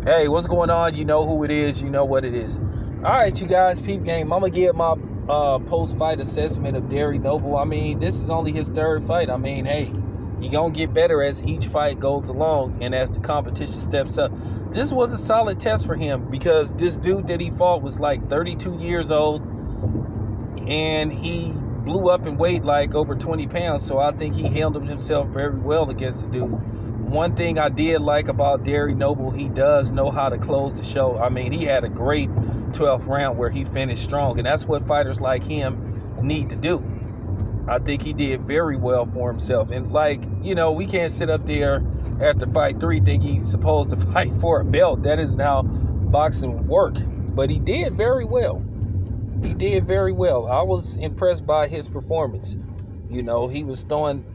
Hey, what's going on? You know who it is. You know what it is. All right, you guys, peep game. I'm going to give my post-fight assessment of Derry Nobile. I mean, this is only his third fight. I mean, hey, he going to get better as each fight goes along and as the competition steps up. This was a solid test for him because this dude that he fought was like 32 years old and he blew up and weighed like over 20 pounds. So I think he handled himself very well against the dude. One thing I did like about Derry Nobile, he does know how to close the show. I mean, he had a great 12th round where he finished strong, and that's what fighters like him need to do. I think he did very well for himself. And, we can't sit up there after fight 3 think he's supposed to fight for a belt. That is now boxing work. But he did very well. He did very well. I was impressed by his performance. He was throwing,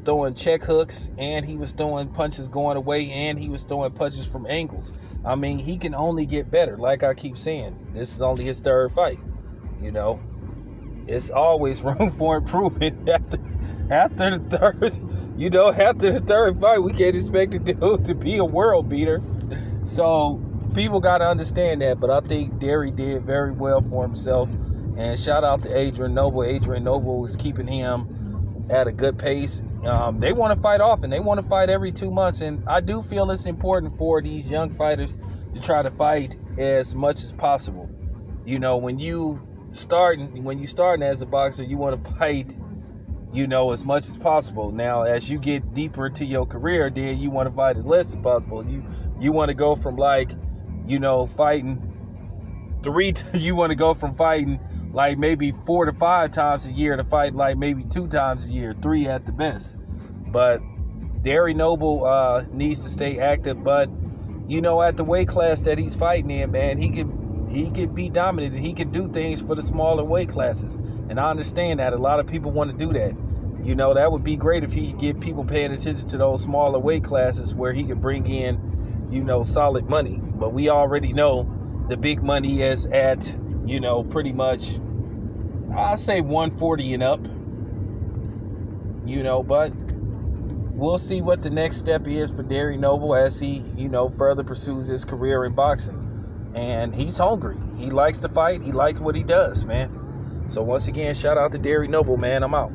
throwing check hooks, and he was throwing punches going away, and he was throwing punches from angles. I mean, he can only get better. Like I keep saying, this is only his third fight. It's always room for improvement after the third fight. We can't expect the dude to be a world beater. So people got to understand that. But I think Derry did very well for himself. And shout out to Adrian Noble. Adrian Noble is keeping him at a good pace. They want to fight often. They want to fight every 2 months, and I do feel it's important for these young fighters to try to fight as much as possible. When you starting as a boxer, you want to fight, as much as possible. Now, as you get deeper into your career, then you want to fight as less as possible. You want to go from fighting you want to go from fighting like maybe 4 to 5 times a year to fight like maybe 2 times a year, 3 at the best. But Derry Noble needs to stay active. But at the weight class that he's fighting in, man, he can be dominant and he can do things for the smaller weight classes. And I understand that a lot of people want to do that. That would be great if he could get people paying attention to those smaller weight classes where he could bring in, solid money. But we already know the big money is at, pretty much, I say 140 and up, but we'll see what the next step is for Derry Noble as he, further pursues his career in boxing. And he's hungry. He likes to fight. He likes what he does, man. So once again, shout out to Derry Noble, man. I'm out.